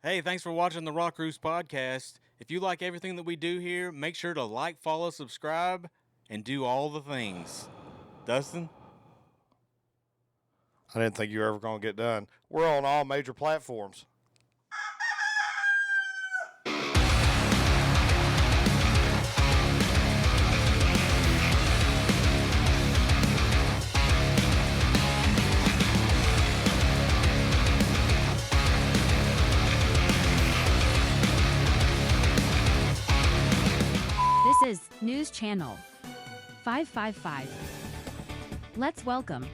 Hey, thanks for watching the Roost podcast. If you like everything that we do here, make sure to like, follow, subscribe, and do all the things. Dustin? I didn't think you were ever going to get done. We're on all major platforms. This is News Channel 555. Let's welcome.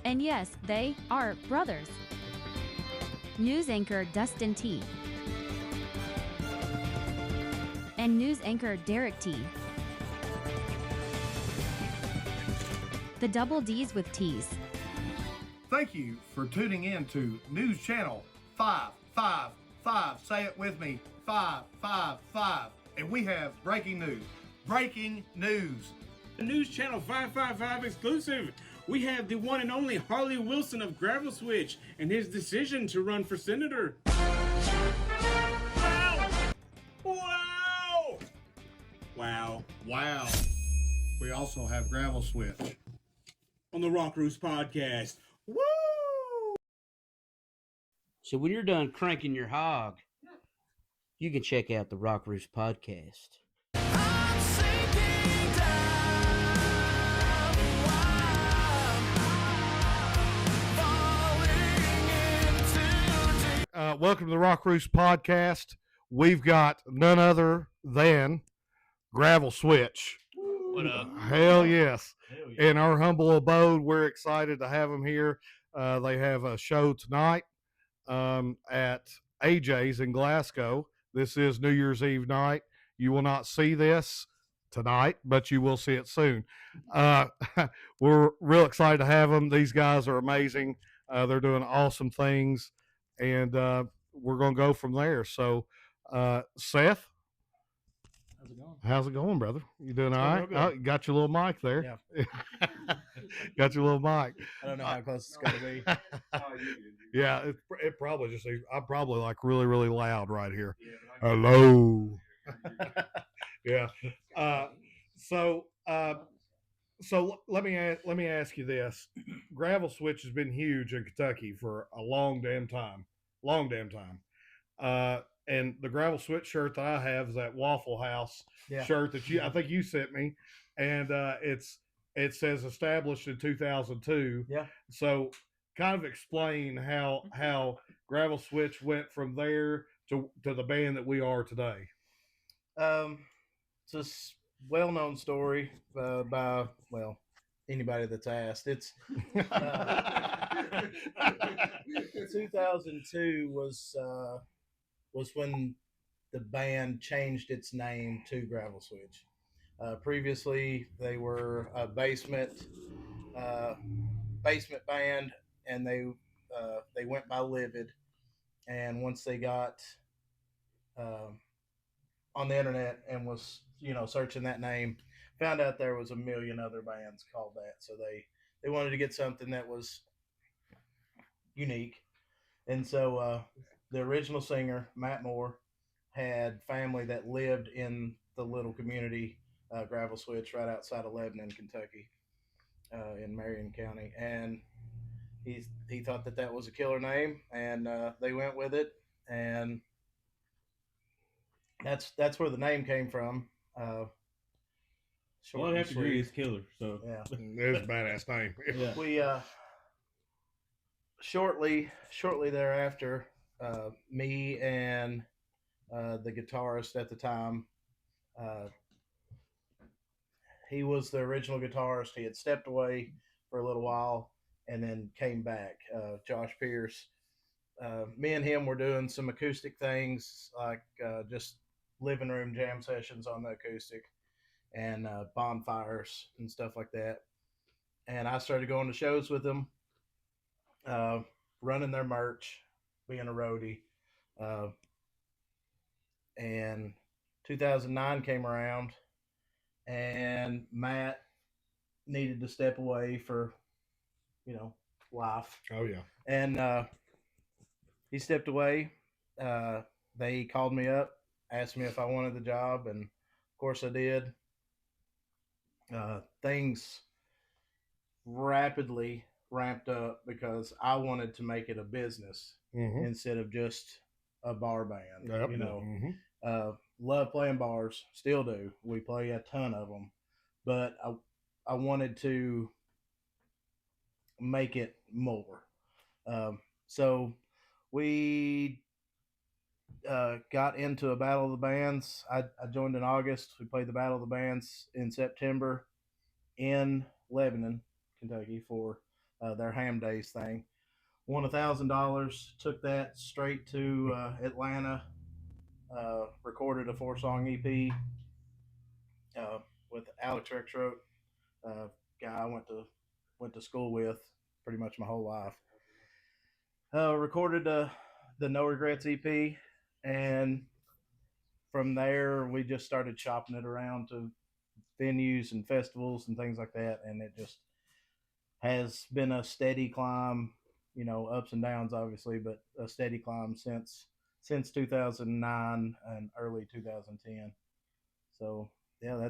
And yes, they are brothers. News anchor Dustin T. And news anchor Derek T. The double D's with T's. Thank you for tuning in to News Channel 555. Say it with me, 555. And we have breaking news. Breaking news. The News Channel 555 exclusive. We have the one and only Harley Wilson of Gravel Switch and his decision to run for senator. Wow! Wow. Wow. We also have Gravel Switch On the Roost podcast. Woo! So when you're done cranking your hog, you can check out the Roost podcast. Welcome to the Roost podcast. We've got none other than Gravel Switch. What up? Hell yes. Hell yeah. In our humble abode, we're excited to have them here. They have a show tonight at AJ's in Glasgow. This is New Year's Eve night. You will not see this tonight, but you will see it soon. We're real excited to have them. These guys are amazing. They're doing awesome things, and we're going to go from there. So, Seth, How's it going? how's it going, brother? You doing all right? real good. Oh, you got your little mic there. Yeah. Got your little mic. I don't know how close it's going to be. Yeah, it probably just, I'm probably like really, really loud right here. Hello. Yeah. So let me ask you this. Gravel Switch has been huge in Kentucky for a long damn time. And the Gravel Switch shirt that I have is that Waffle House shirt that I think you sent me, and it says established in 2002. Yeah. So kind of explain how Gravel Switch went from there to the band that we are today. It's a well-known story by anybody that's asked. It's 2002 was when the band changed its name to Gravel Switch. Previously, they were a basement band, and they went by Livid. And once they got on the internet and was searching that name, found out there was a million other bands called that. So they wanted to get something that was unique, and so the original singer Matt Moore had family that lived in the little community Gravel Switch right outside of Lebanon, Kentucky, in Marion County, and he thought that was a killer name, and they went with it, and that's where the name came from. All I have to agree is killer. So Yeah. It's a badass name. yeah. We shortly thereafter, me and the guitarist at the time, he was the original guitarist. He had stepped away for a little while and then came back. Josh Pierce. Me and him were doing some acoustic things, like just living room jam sessions on the acoustic, and bonfires and stuff like that. And I started going to shows with them, running their merch, being a roadie. And 2009 came around, and Matt needed to step away for, life. Oh yeah. And he stepped away, they called me up, asked me if I wanted the job, and of course I did. Things rapidly ramped up because I wanted to make it a business instead of just a bar band. Yep. You know, Mm-hmm. love playing bars, still do. We play a ton of them, but I wanted to make it more. So we got into a battle of the bands. I joined in August. We played the battle of the bands in September in Lebanon, Kentucky for their Ham Days thing. Won $1,000. Took that straight to Atlanta. Recorded a 4-song EP with Alex Rexroth, guy I went to school with pretty much my whole life. Recorded the No Regrets EP, and from there we just started shopping it around to venues and festivals and things like that, and it just has been a steady climb, you know, ups and downs obviously, but a steady climb since 2009 and early 2010. So yeah,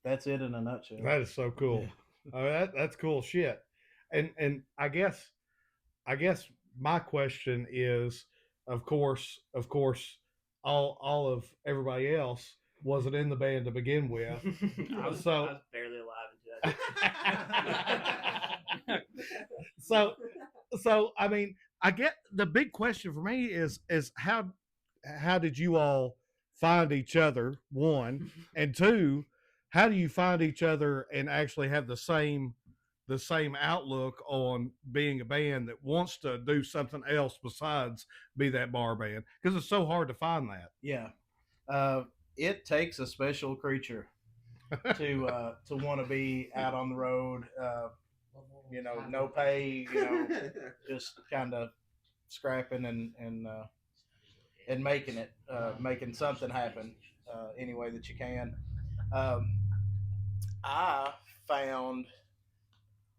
that's it in a nutshell. That is so cool. That's cool shit. And I guess my question is, of course, all of everybody else wasn't in the band to begin with. I was barely alive in So I mean, I get the big question for me is how did you all find each other, one, and two, how do you find each other and actually have the same outlook on being a band that wants to do something else besides be that bar band, because it's so hard to find that. Yeah, it takes a special creature to want to be out on the road. You know, no pay. You know, just kind of scrapping and making it, making something happen any way that you can. I found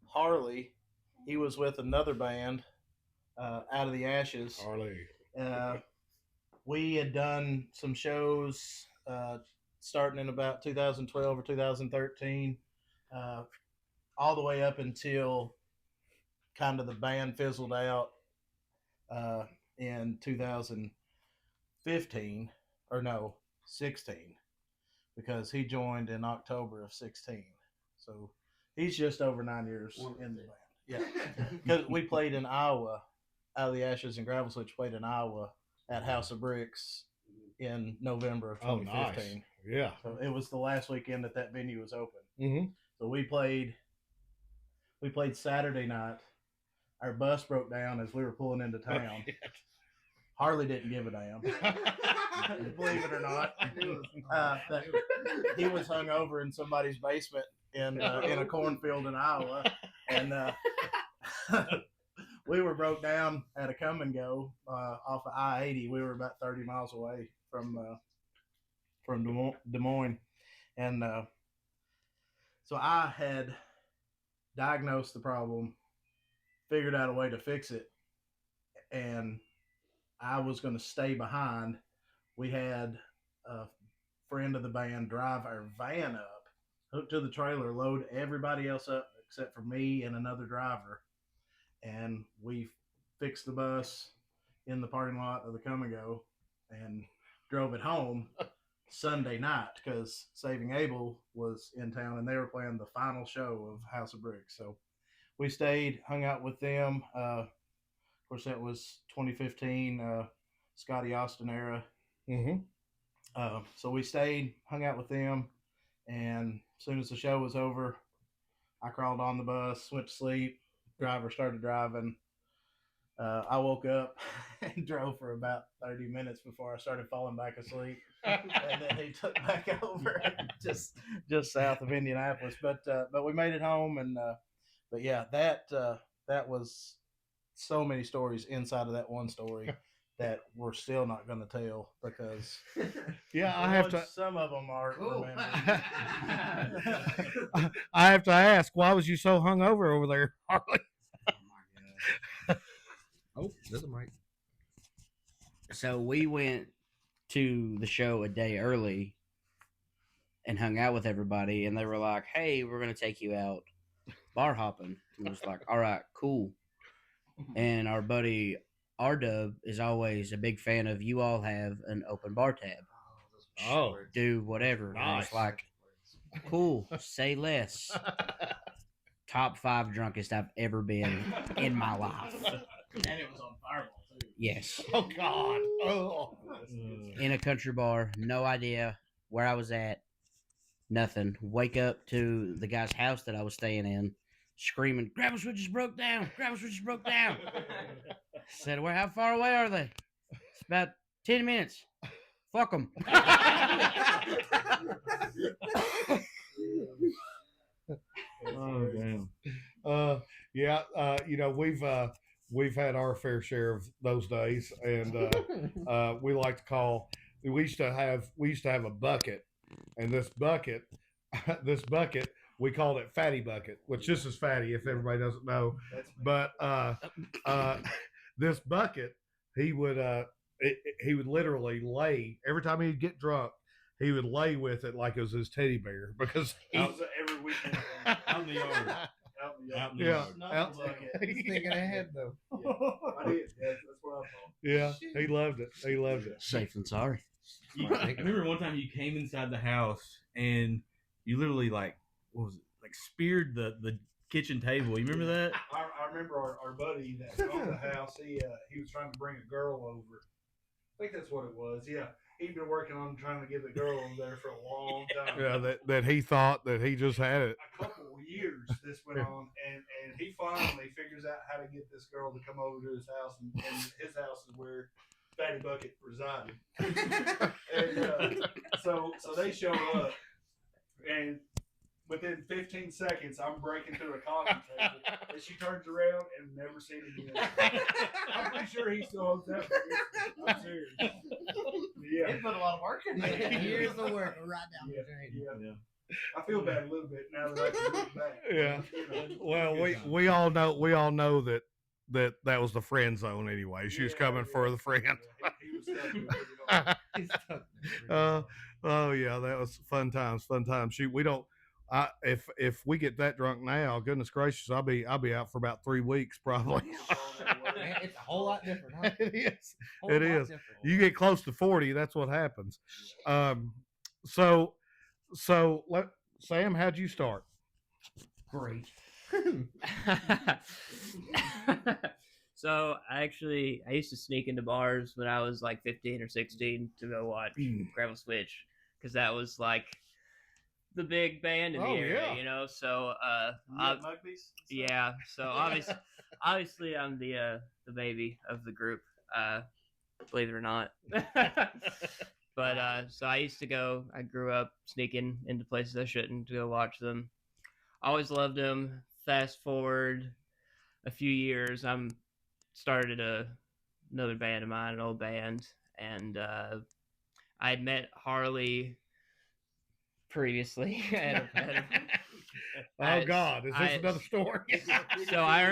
Harley. He was with another band, Out of the Ashes. Harley. We had done some shows starting in about 2012 or 2013, all the way up until kind of the band fizzled out in 2015, or no, 16, because he joined in October of 16. So he's just over 9 years in the band. Yeah, because we played in Iowa. Out of the Ashes and Gravel Switch played in Iowa at House of Bricks in November of 2015. Nice. Yeah. So it was the last weekend that venue was open. Mm-hmm. So we played Saturday night. Our bus broke down as we were pulling into town. Harley didn't give a damn. Believe it or not. He was hung over in somebody's basement in a cornfield in Iowa. And we were broke down at a come and go off of I-80. We were about 30 miles away from Des Moines. And so I had diagnosed the problem, figured out a way to fix it, and I was going to stay behind. We had a friend of the band drive our van up, hook to the trailer, load everybody else up except for me and another driver. And we fixed the bus in the parking lot of the Come and Go and drove it home Sunday night because Saving Abel was in town and they were playing the final show of House of Bricks. So we stayed, hung out with them. Of course, that was 2015, Scotty Austin era. Mm-hmm. So we stayed, hung out with them, and as soon as the show was over, I crawled on the bus, went to sleep. Driver started driving. I woke up and drove for about 30 minutes before I started falling back asleep. And then he took back over just south of Indianapolis. But we made it home, and but yeah, that was so many stories inside of that one story that we're still not going to tell because some of them are cool. I have to ask, why was you so hungover over there, Harley? Oh, there's a mic. So we went to the show a day early and hung out with everybody, and they were like, "Hey, we're gonna take you out bar hopping." And I was like, "All right, cool." And our buddy R Dub is always a big fan of you all have an open bar tab. Oh, Do whatever. And I was nice. like, cool, say less. Top 5 drunkest I've ever been in my life. And it was on Fireball too. Yes. Oh God. Oh. In a country bar, no idea where I was at, nothing. Wake up to the guy's house that I was staying in, screaming, "Gravel switches broke down! Gravel switches broke down!" Said, "Well, how far away are they?" "It's about 10 minutes. Fuck them." Oh damn. Yeah. We've had our fair share of those days, and we like to call. We used to have a bucket, and this bucket, we called it Fatty Bucket, which this is fatty if everybody doesn't know. But this bucket, he would literally lay every time he'd get drunk. He would lay with it like it was his teddy bear because every weekend out in the yard. Out in the yard. He's thinking ahead though. I did. That's what I thought. Yeah, he loved it. He loved it. Safe and sorry. I remember one time you came inside the house and you literally what was it? Like speared the kitchen table. You remember that? I remember our buddy that owned the house. He was trying to bring a girl over. I think that's what it was. Yeah, he'd been working on trying to get the girl over there for a long time. Yeah, that he thought that he just had it. A couple of years this went on, and he finally figures out how to get this girl to come over to his house, and his house is where Fatty Bucket resided. And so they show up, and within 15 seconds, I'm breaking through a coffee table, and she turns around and never seen him again. I'm pretty sure he still owns that. I'm serious. Yeah. He put a lot of work in there. Years of work right down the drain. Yeah. I feel bad a little bit now that I can look back. Yeah. You know, Well, we all know that was the friend zone anyway. She was coming for the friend. Yeah, he was stuck with it. He's stuck there. Oh yeah, that was fun times. Shoot, we don't. If we get that drunk now, goodness gracious, I'll be out for about 3 weeks probably. Man, it's a whole lot different, huh? It is. Whole It lot is. different. You get close to 40, that's what happens. So Sam, how'd you start? Great. So I used to sneak into bars when I was like 15 or 16 to go watch Gravel Switch because that was like the big band in the area, you know. So yeah. So obviously I'm the baby of the group, believe it or not. But so I used to go. I grew up sneaking into places I shouldn't to go watch them. Always loved them. Fast forward a few years, I'm started another band of mine, an old band, and I had met Harley previously. Oh God, is this another story? So I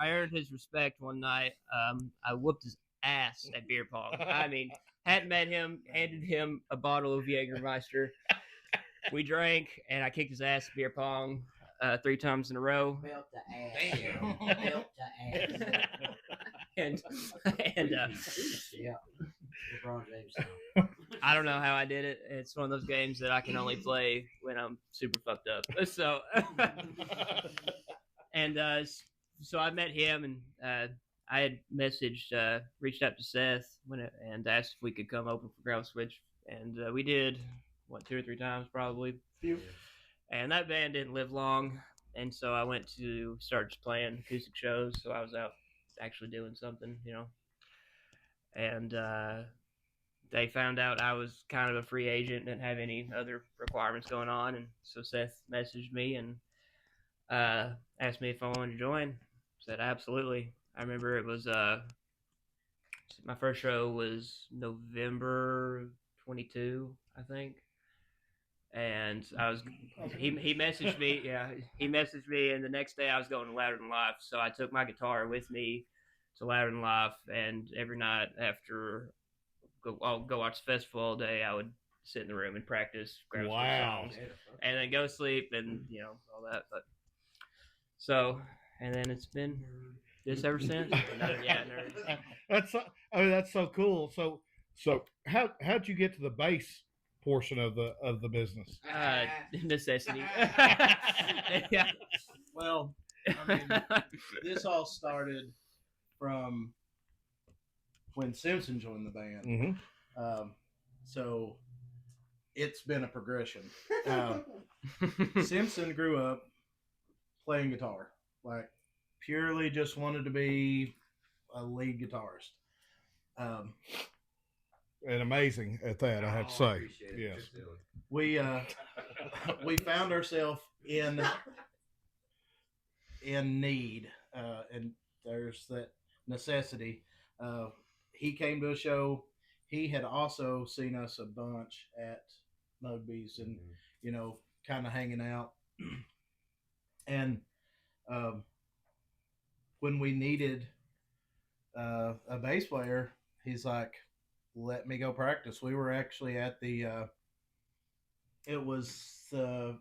earned his respect one night. I whooped his ass at beer pong. I mean, hadn't met him, handed him a bottle of Jägermeister. We drank, and I kicked his ass at beer pong 3 times in a row. Belt to ass. Belt to ass. and Yeah. LeBron James. I don't know how I did it. It's one of those games that I can only play when I'm super fucked up. So, so I met him, and I had reached out to Seth and asked if we could come open for Gravel Switch, and we did 2 or 3 times probably. And that band didn't live long, and so I went to start just playing acoustic shows. So I was out actually doing something, you know. And they found out I was kind of a free agent, didn't have any other requirements going on, and so Seth messaged me and asked me if I wanted to join. Said absolutely. I remember it was my first show was November 22, I think. And he messaged me, and the next day I was going to Louder Than Life, so I took my guitar with me to Louder Than Life, and every night after I'll go watch the festival all day, I would sit in the room and practice Grouse Wow. songs, and then go to sleep, and all that. But so, and then it's been this ever since. Nerd. That's so cool. So how'd you get to the bass portion of the business? Necessity. Yeah. Well, I mean, this all started from when Simpson joined the band. Mm-hmm. So it's been a progression. Simpson grew up playing guitar, like purely just wanted to be a lead guitarist. And amazing at that, I have to say. Yes. We found ourselves in need, and there's that necessity. He came to a show. He had also seen us a bunch at Mugby's and kind of hanging out. And when we needed a bass player, he's like, let me go practice. We were actually at the it was the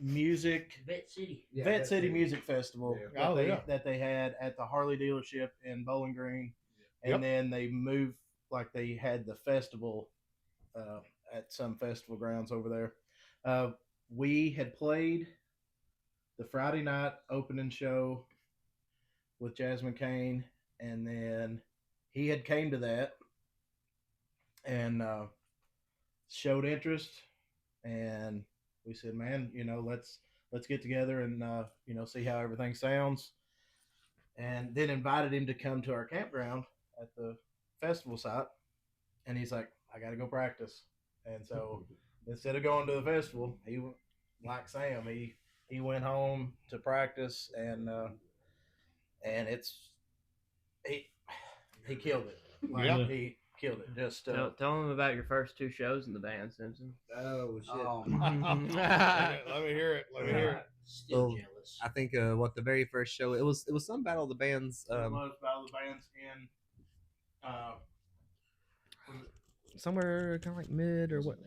music Vet City. Vet City Music Festival that they had at the Harley dealership in Bowling Green, and then they moved, like they had the festival at some festival grounds over there. We had played the Friday night opening show with Jasmine Kane, and then he had came to that and showed interest, and we said, man, let's get together and see how everything sounds, and then invited him to come to our campground at the festival site, and he's like, I gotta go practice. And so instead of going to the festival, he, like Sam, he went home to practice, and he killed it. He killed it. Just tell them about your first 2 shows in the band, Simpson. Oh shit! Let me hear it. Still So, jealous. I think the very first show, it was some Battle of the Bands. it was Battle of the Bands in Somewhere kind of like mid or what?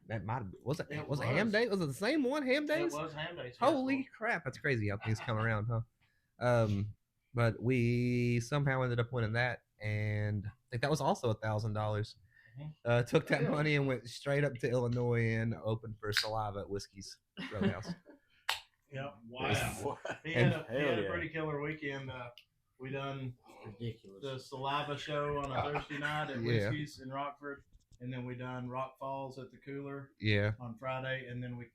That might was it Ham Day? Was it the same one? Ham Days? It was Ham Days. Holy crap! That's crazy how things come around, huh? But we somehow ended up winning that, and I think that was also $1,000. Took that money and went straight up to Illinois and opened for Saliva at Whiskey's Roadhouse. Yep. Wow. He had a pretty killer weekend. We done Ridiculous. the Saliva show on a Thursday night at Whiskey's in Rockford, and then we done Rock Falls at the Cooler on Friday, and then we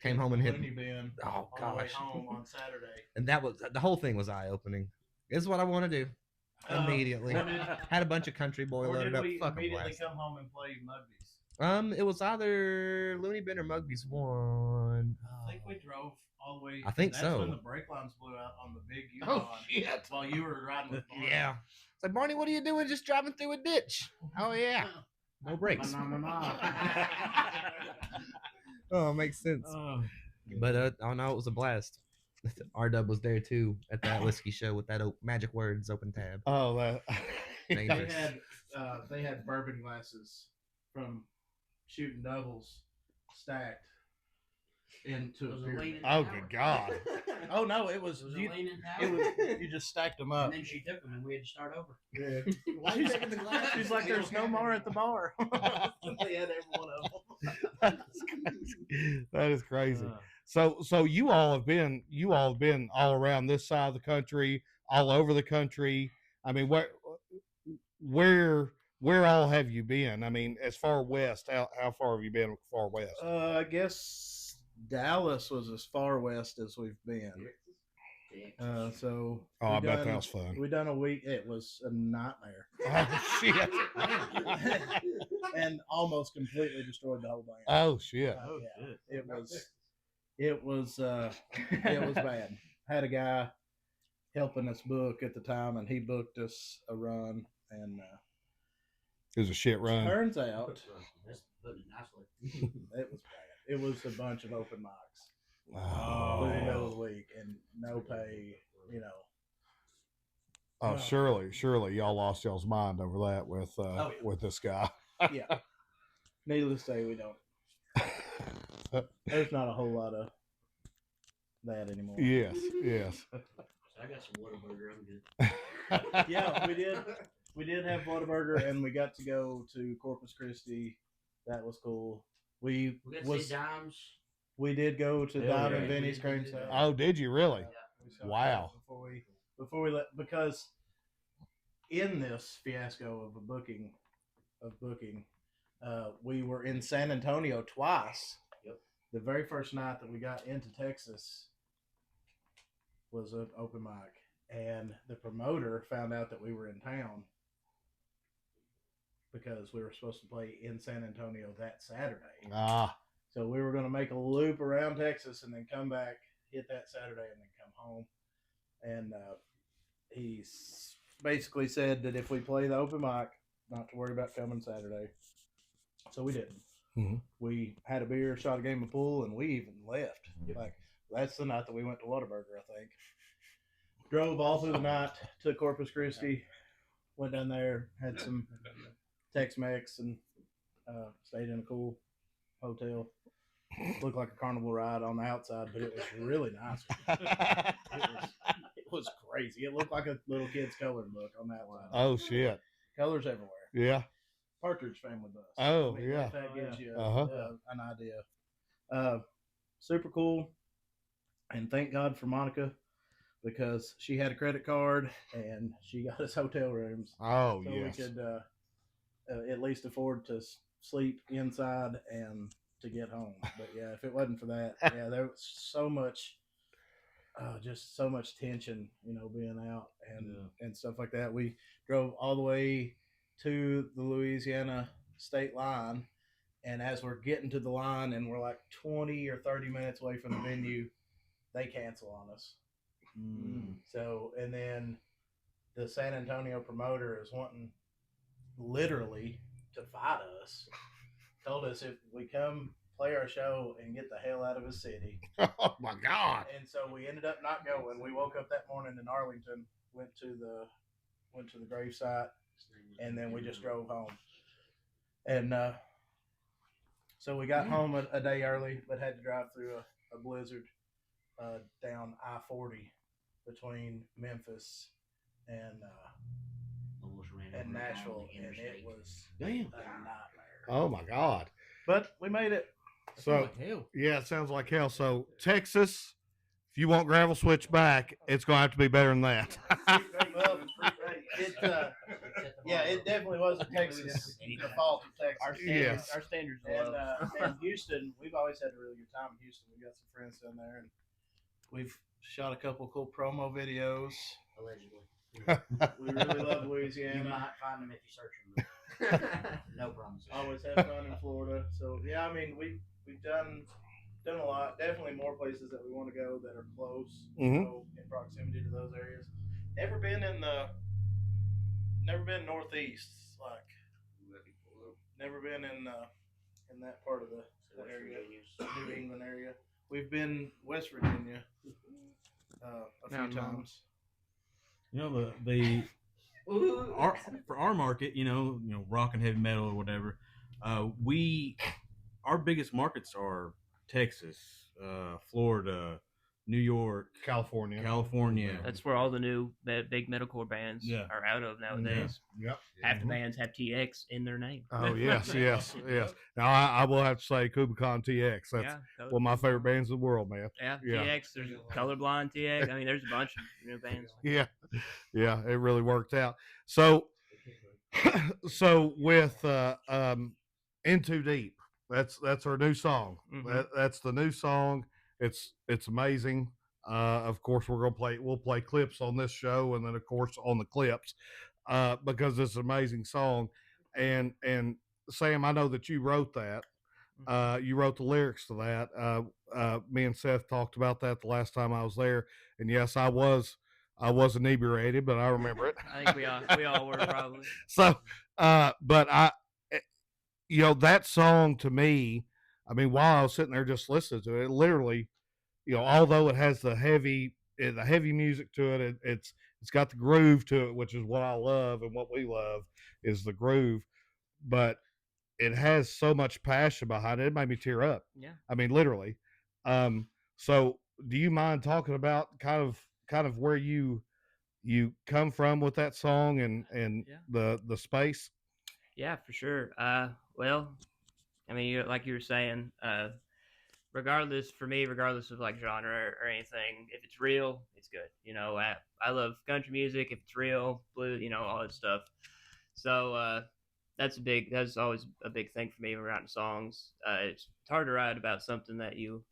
Came home and hit. Looney Bin Oh on the way gosh! home on Saturday. And that was the whole thing was eye opening. It's what I want to do. Immediately had a bunch of country boy Or loaded did up. we Fucking immediately blast. come home and play Mugby's? It was either Looney Bin or Mugby's one. I think we drove all the way. I think that's so. when the brake lines blew out on the big Yukon. shit. While you were riding with Barney. Yeah. It's like, Barney, what are you doing? Just driving through a ditch. Oh yeah. No brakes. Oh, it makes sense. But oh no, it was a blast. R-Dub was there too at that whiskey show with that magic words open tab. Oh, that. Dangerous. They had bourbon glasses from shooting doubles stacked into a beer. Oh, good God. Oh no, it was Was it you, leaning it tower? was you just stacked them up. And then she took them, and we had to start over. Yeah. Why are you taking the glasses? She's like, there's no more at the bar. They had every one of them. That is crazy. So you all have been all around this side of the country, all over the country. I mean, where all have you been? I mean, as far west, how far have you been far west? I guess Dallas was as far west as we've been. So I bet that was fun. We done a week. It was a nightmare. Oh shit! And almost completely destroyed the whole band. Oh shit! Yeah. It was bad. Had a guy helping us book at the time, and he booked us a run, and It was a shit run. turns out That's putting it nicely. it was bad. It was a bunch of open mics for the Oh, middle of the week and no pay. Oh, No. surely y'all lost y'all's mind over that with yeah. with this guy. Yeah. Needless to say, we don't. There's not a whole lot of that anymore. Yes, yes. I got some Whataburger. I'm good. Yeah, we did. We did have Whataburger, and we got to go to Corpus Christi. That was cool. We got to see Dimes. We did go to Hell Dime yeah. and Vinny's We cream did salad. Oh, did you really? We saw Wow. that before we let, because in this fiasco of booking, we were in San Antonio twice. Yep. The very first night that we got into Texas was an open mic, and the promoter found out that we were in town because we were supposed to play in San Antonio that Saturday. Ah, So we were going to make a loop around Texas and then come back, hit that Saturday, and then come home. And he basically said that if we play the open mic, not to worry about coming Saturday. So we didn't. Mhm. We had a beer, shot a game of pool, and we even left. Like, that's the night that we went to Whataburger, I think. Drove all through the night to Corpus Christi, went down there, had some Tex-Mex, and stayed in a cool hotel. Looked like a carnival ride on the outside, but it was really nice. It was crazy. It looked like a little kid's coloring book on that line. oh shit. Colors everywhere. Yeah. Partridge Family bus. Oh, I mean, yeah. That gives you an idea. Super cool. And thank God for Monica, because she had a credit card and she got us hotel rooms. Oh, So yes. we could at least afford to sleep inside and to get home. But yeah, if it wasn't for that, yeah, there was so much, just so much tension, being out and stuff like that. We drove all the way to the Louisiana state line, and as we're getting to the line and we're like 20 or 30 minutes away from the venue, they cancel on us. So, and then the San Antonio promoter is wanting literally to fight us. Told us if we come play our show and get the hell out of his city. Oh my God. And so we ended up not going. We woke up that morning in Arlington, went to the gravesite, and then we just drove home. And so we got home a day early, but had to drive through a blizzard down I-40 between Memphis and Nashville, and it was a nightmare. Oh my God. But we made it. So yeah, it sounds like hell. So Texas, if you want gravel switch back, it's gonna have to be better than that. Well, it definitely wasn't Texas. The fault of Texas. Yes. Our standards are low. And Houston, we've always had a really good time in Houston. We got some friends down there, and we've shot a couple cool promo videos. Allegedly. We really love You Louisiana. might find them if you search them. No promises. Always have fun in Florida. So yeah, I mean we've done a lot. Definitely more places that we want to go that are close, Mhm. in proximity to those areas. Never been northeast, like never been in that part of the area, New England area. We've been West Virginia a few times. For our market, rock and heavy metal or whatever, our biggest markets are Texas, Florida, New York, California. That's where all the new big metalcore bands are out of nowadays. Yep. Half the bands have TX in their name. Oh yes. Now I will have to say Kubicon TX. That's one of my favorite bands in the world, man. Yeah, Yeah. TX. There's Colorblind TX. I mean, there's a bunch of new bands. Yeah, it really worked out. So, with In Too Deep, that's our new song. Mhm. That's the new song. It's amazing. Of course, we'll play clips on this show, and then of course on the clips, because it's an amazing song. And Sam, I know that you wrote that. You wrote the lyrics to that. Me and Seth talked about that the last time I was there, and yes, I was inebriated, but I remember it. I think we all were probably. So, but that song to me, I mean, while I was sitting there just listening to it, literally, although it has the heavy music to it, it's it's got the groove to it, which is what I love and what we love is the groove. But it has so much passion behind it. It made me tear up. Yeah. I mean, literally. So do you mind talking about kind of where you come from with that song and Yeah. the space? Yeah, for sure. Well, I mean, like you were saying, regardless for me, regardless of like genre or anything, if it's real, it's good. I love country music. If it's real, blues, all that stuff. So that's always a big thing for me when writing songs. It's hard to write about something that you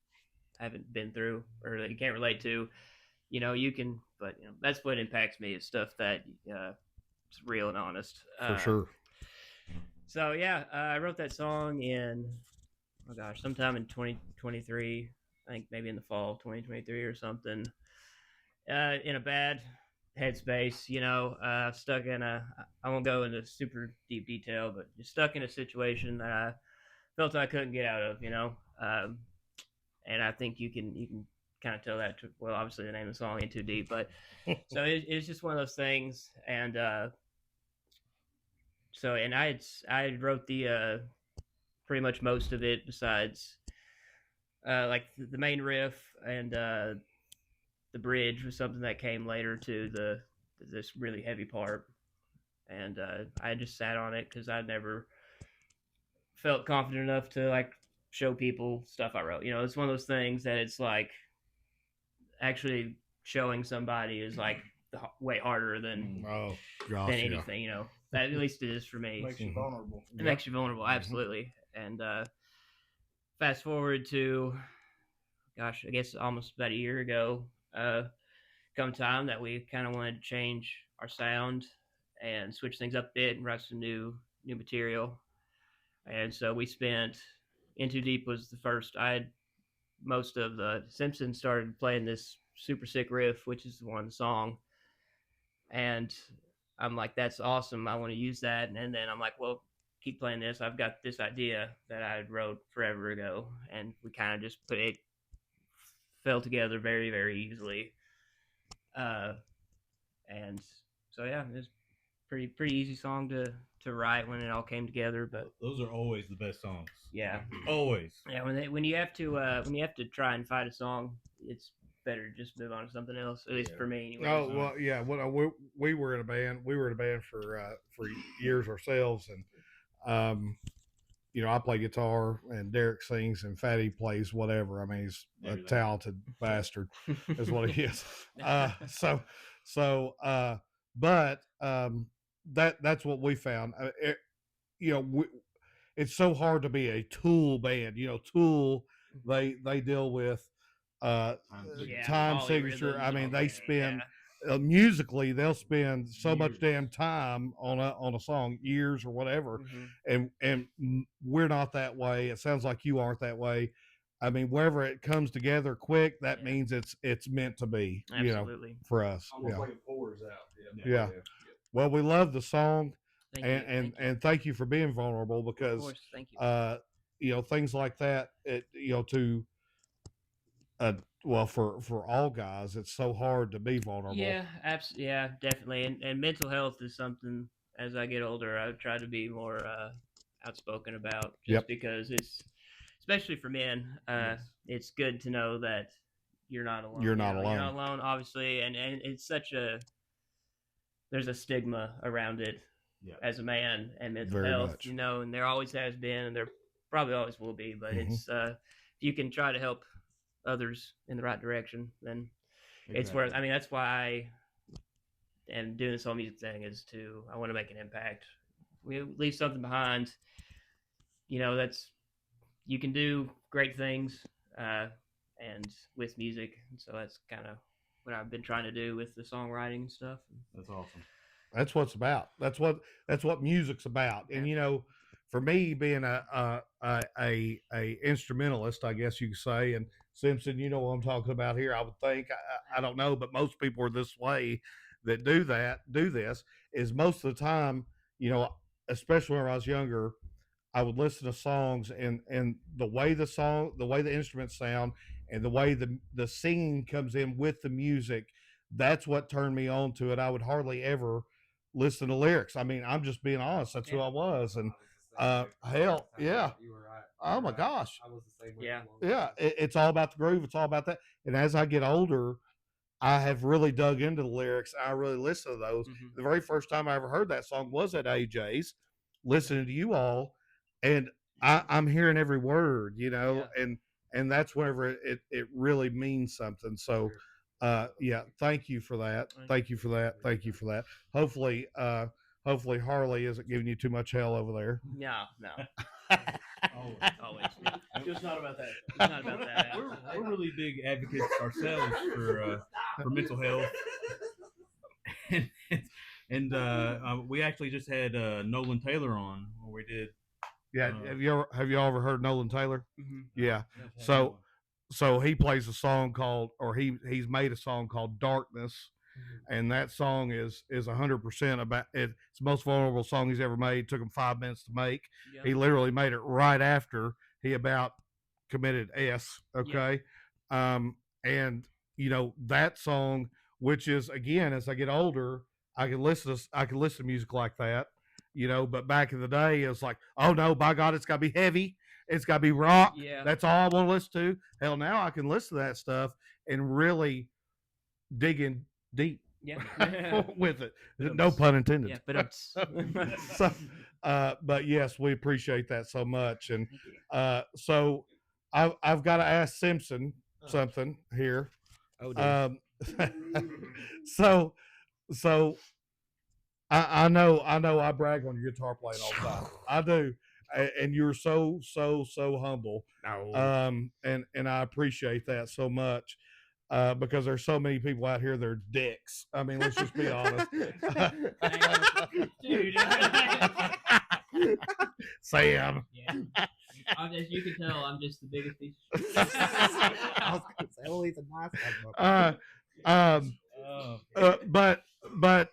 haven't been through or that you can't relate to. You can, but that's what impacts me is stuff that it's real and honest. For sure. So yeah, I wrote that song in sometime in 2023. I think maybe in the fall of 2023 or something. In a bad headspace, stuck in I won't go into super deep detail, but just stuck in a situation that I felt I couldn't get out of, and I think you can kind of tell that. Well, obviously the name of the song ain't too deep, but so it's just one of those things, and so and I wrote the pretty much most of it besides like the main riff and the bridge was something that came later to this really heavy part, and I just sat on it because I never felt confident enough to like show people stuff I wrote. It's one of those things that it's like actually showing somebody is like way harder than anything. That at least it is for me. Makes you vulnerable. It makes you vulnerable, absolutely. And fast forward to, I guess almost about a year ago, come time that we kind of wanted to change our sound and switch things up a bit and write some new material. And so we spent In Too Deep was the first. I had most of the Simpsons started playing this super sick riff, which is the one song. And I'm like, that's awesome. I want to use that. And then I'm like, well, keep playing this. I've got this idea that I wrote forever ago. And we kind of just fell together very, very easily. And so, yeah, it was pretty easy song to write when it all came together. But those are always the best songs. Yeah. Always. Yeah. When you have to try and fight a song, it's better to just move on to something else. At least for me. Anyway. Oh well, yeah. We were in a band. We were in a band for years ourselves, and I play guitar, and Derek sings, and Fatty plays whatever. I mean, he's a talented bastard, is what he is. But that's what we found. It's so hard to be a Tool band. Tool, they deal with time signature. I mean, they spend musically they'll spend so much damn time on a song, years or whatever, and we're not that way. It sounds like you aren't that way. I mean, wherever it comes together quick, that means it's meant to be. Absolutely. For us. Almost like it pours out. Yeah. Well, we love the song. Thank you. Thank you for being vulnerable, because of course, thank you. Things like that, for all guys, it's so hard to be vulnerable. Yeah, absolutely. Yeah, definitely. And mental health is something, as I get older, I try to be more outspoken about, just because it's, especially for men, it's good to know that you're not alone. You're not alone. You're not alone, obviously, and it's there's a stigma around it as a man and mental Very health, much. and there always has been, and there probably always will be, but it's if you can try to help others in the right direction, then it's worth. I mean, that's why I am doing this whole music thing, I want to make an impact. We leave something behind. That's, you can do great things, and with music, and so that's kind of what I've been trying to do with the songwriting and stuff. That's awesome. That's what it's about. That's what music's about. And for me, being a instrumentalist, I guess you could say, and Simpson, you know what I'm talking about here. I would think, I don't know, but most people are this way that do this. Is most of the time, especially when I was younger, I would listen to songs, and the way the instruments sound, and the way the singing comes in with the music, that's what turned me on to it. I would hardly ever listen to lyrics. I mean, I'm just being honest. That's who I was. And hell, yeah. You were right. Oh my gosh. I was the same way. Yeah. Yeah, it's all about the groove. It's all about that. And as I get older, I have really dug into the lyrics. I really listen to those. Mhm. The very first time I ever heard that song was at AJ's, listening to you all, and I'm hearing every word, you know, and that's whenever it really means something. So, yeah, thank you for that. Thank you for that. Thank you for that. Hopefully, hopefully Harley isn't giving you too much hell over there. No. Always. Just not about that. It's not about that. We're really big advocates ourselves for mental health, and we actually just had Nolan Taylor on where we did. Yeah, have you ever heard Nolan Taylor? Mm-hmm. Yeah. So he plays a song called, or he's made a song called Darkness, and that song is 100% about it. It's the most vulnerable song he's ever made. It took him 5 minutes to make. Yep. He literally made it right after he about committed S. Okay. And you know, that song, which is, again, as I get older, I can listen to music like that, you know, but back in the day, it was like, oh no, by God, it's got to be heavy. It's got to be rock. Yeah. That's all I want to listen to. Hell, now I can listen to that stuff and really dig in deep with it. No pun intended. Yeah, but So, but yes, we appreciate that so much. And so I've got to ask Simpson something here. Oh, dear. So I know I brag on your guitar playing all the time. I do. And you're so humble. No. And I appreciate that so much. Because there's so many people out here that are dicks. I mean, let's just be honest. Dude. Sam. Yeah. As you can tell, I'm just the biggest piece of shit. I was gonna say, well, he's a nice guy. But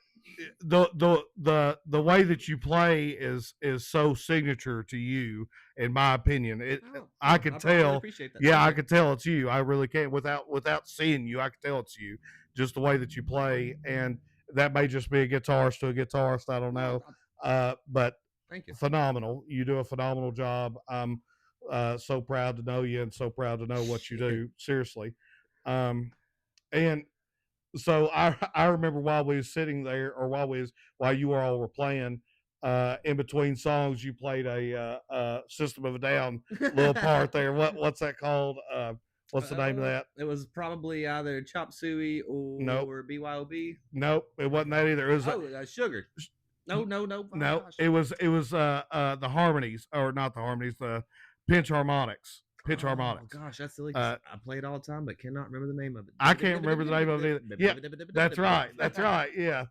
the way that you play is so signature to you, in my opinion. I can tell. Appreciate that. Yeah, I can tell it's you. I really can. Without seeing you, I can tell it's you. Just the way that you play, and that may just be a guitarist to a guitarist. I don't know. But Thank you. phenomenal. You do a phenomenal job. I'm so proud to know you, and so proud to know what you do. Seriously. And so I remember while we was sitting there, or while you all were playing, in between songs, you played a System of a Down little part there. What's that called? What's the name of that? It was probably either Chop Suey or BYOB. Nope, it wasn't that either. It was Sugar. No. no. Gosh. It was the harmonies, or not the harmonies, the pinch harmonics. Pitch harmonics. Oh gosh, that's silly. I play it all the time, but cannot remember the name of it. I can't remember the name of it either. Yeah, that's right. That's right. Yeah,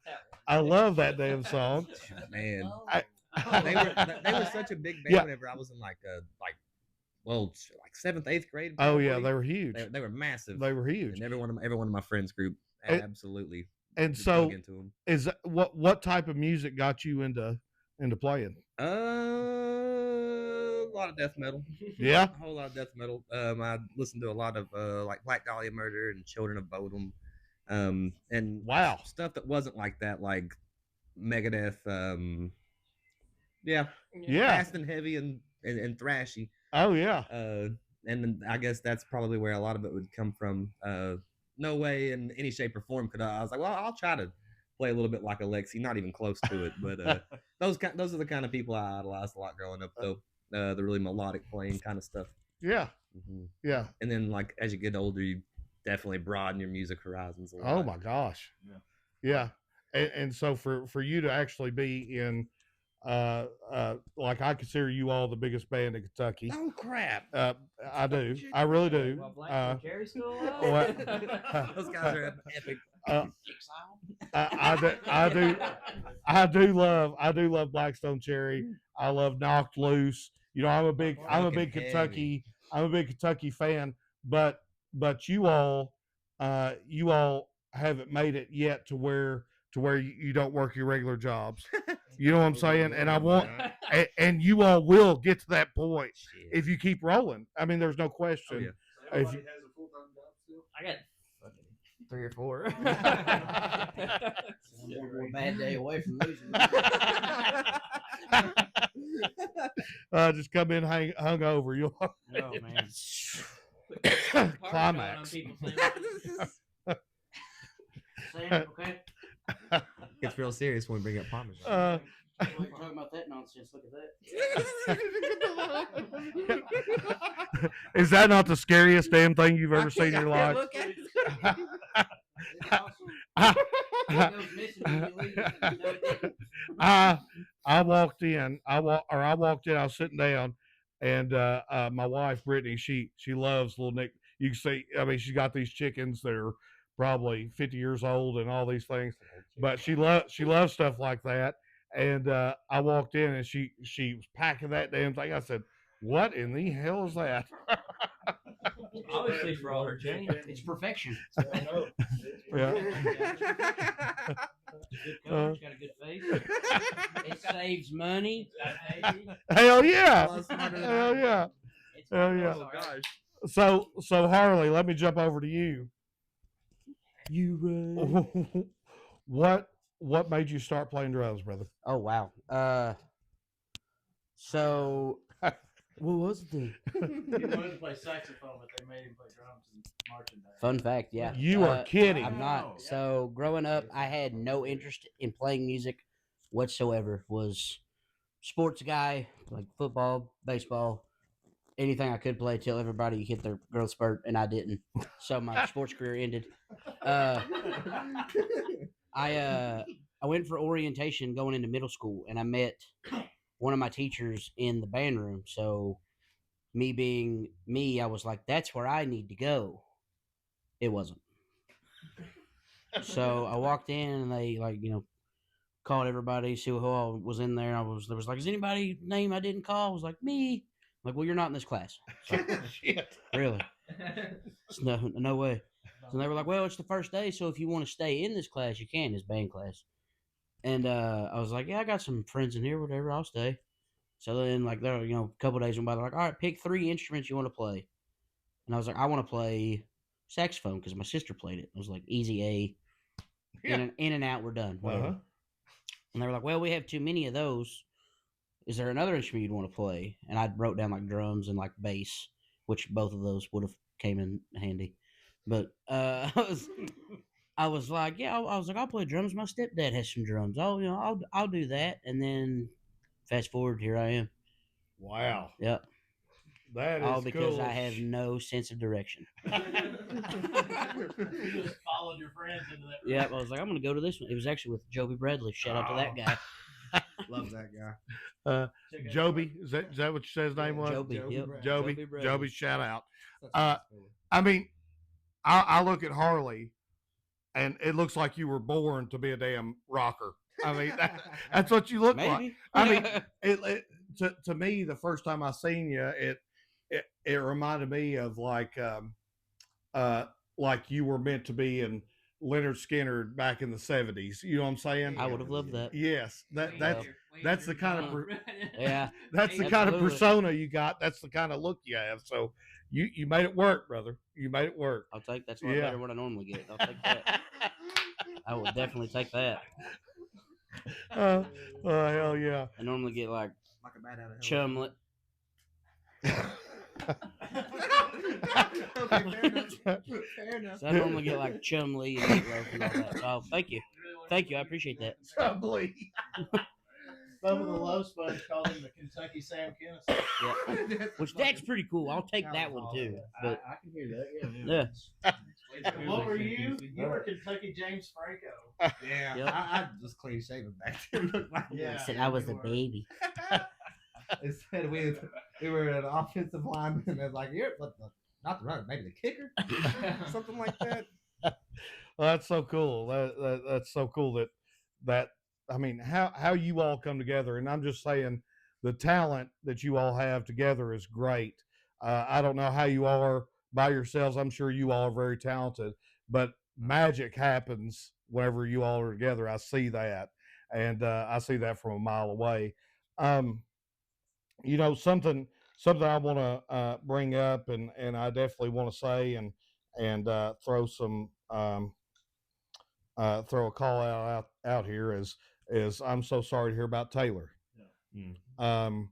I love that damn song. Man, I, they were such a big band whenever I was in like 7th, 8th grade. Oh probably. yeah, they were huge. They were massive. They were huge. And every one of my friends group absolutely. And so, is what type of music got you into playing? A lot of death metal. Yeah, a whole lot of death metal. I listened to a lot of like Black Dahlia Murder and Children of Bodom, and wow, stuff that wasn't like that, like Megadeth. Yeah, fast and heavy and thrashy. Oh yeah. And then I guess that's probably where a lot of it would come from. No way in any shape or form could I was like, well, I'll try to play a little bit like Alexi, not even close to it, but those are the kind of people I idolized a lot growing up, though. The really melodic playing kind of stuff. Yeah. Mm-hmm. Yeah. And then, like, as you get older, you definitely broaden your music horizons a lot. Oh my gosh. Yeah. And so for you to actually be in, like, I consider you all the biggest band in Kentucky. Oh crap! I do. I really do. Well, Jerry's still Those guys are epic. I do love Blackstone Cherry. I love Knocked Loose. You know, I'm a big Kentucky fan, but you all haven't made it yet to where you don't work your regular jobs. You know what I'm saying? And I want, and you all will get to that point if you keep rolling. I mean, there's no question. Oh, yeah. Everybody has a full-time job still? I got 3 or 4. I'm a bad day away from losing. Just come in hung over. You'll Oh man. climax. Okay. Gets real serious when we bring up Parmesan. Talking about that nonsense. Look at that. Is that not the scariest damn thing you've ever seen in your life? Look at I walked in. I walked in. I was sitting down, and my wife Brittany, she loves little Nick. You can see. I mean, she's got these chickens that are probably 50 years old and all these things, but she loves stuff like that. And I walked in, and she was packing that damn thing. I said, "What in the hell is that?" Obviously, for all her Jenny, it's perfection. Yeah. Good coverage, got a good face. It saves money. Hell yeah! Oh, smarter than Hell I yeah! Hell yeah! Oh gosh. So Harley, let me jump over to you. You What made you start playing drums, brother? Oh wow. So what was the thing? He wanted to play saxophone, but they made him play drums and marching band. Fun fact, yeah. You are kidding. I'm not. So growing up, I had no interest in playing music whatsoever. Was sports guy, like football, baseball, anything I could play till everybody hit their growth spurt, and I didn't. So my sports career ended. I went for orientation going into middle school, and I met one of my teachers in the band room. So me being me, I was like, that's where I need to go. It wasn't. So I walked in, and they called everybody, see who all was in there. There was like, is anybody name I didn't call? I was like, me. I'm like, well, you're not in this class. So, really? No way. So they were like, well, it's the first day, so if you want to stay in this class, you can, this band class. And I was like, yeah, I got some friends in here, whatever, I'll stay. So then, there, a couple days went by, they're like, all right, pick 3 instruments you want to play. And I was like, I want to play saxophone because my sister played it. It was like easy A, in and out, we're done. Whatever. Uh-huh. And they were like, well, we have too many of those. Is there another instrument you'd want to play? And I wrote down drums and bass, which both of those would have came in handy. But I was like, yeah, I was like, I'll play drums. My stepdad has some drums. I'll do that. And then fast forward, here I am. Wow. Yep. That is all because cool. I have no sense of direction. You just followed your friends into that. Yep. I was like, I'm gonna go to this one. It was actually with Joby Bradley. Shout out to that guy. Love that guy. Joby, is that what you said his name was? Joby. Yep. Joby. Bradley. Joby, shout out. Such a nice fella. I mean, I look at Harley, and it looks like you were born to be a damn rocker. I mean, that's what you look like. Maybe. I mean, to me, the first time I seen you, it reminded me of like you were meant to be in Leonard Skinner back in the 70s. You know what I'm saying? I would have loved that. Yes, that's the kind of Yeah. that's the kind of Absolutely. persona you got. That's the kind of look you have. So you made it work, brother. You made it work. I'll take that's a lot Yeah. better than what I normally get. I'll take that. I will definitely take that. Oh hell yeah! I normally get Like a bat out of hell. chumlet. Fair enough. So I normally get chumley and meatloaf and all that. So thank you. Thank you. I appreciate that. Probably. Some of the low sponge called him the Kentucky Sam Kinison. Yeah. Which that's pretty cool. I'll take that one too. But I can hear that. yeah. What were you? You were Kentucky James Franco. Yeah, Yep. I just clean shaven back then. Looked like Yeah. I said I was a baby. It said we were an offensive lineman, and they're like, "You're not the runner, maybe the kicker, something like that." Well, that's so cool. That's so cool that I mean, how you all come together, and I'm just saying, the talent that you all have together is great. I don't know how you all are by yourselves. I'm sure you all are very talented, but magic happens whenever you all are together. I see that, and I see that from a mile away. Something I want to bring up, and I definitely want to say and throw some throw a call out here is I'm so sorry to hear about Taylor. Um,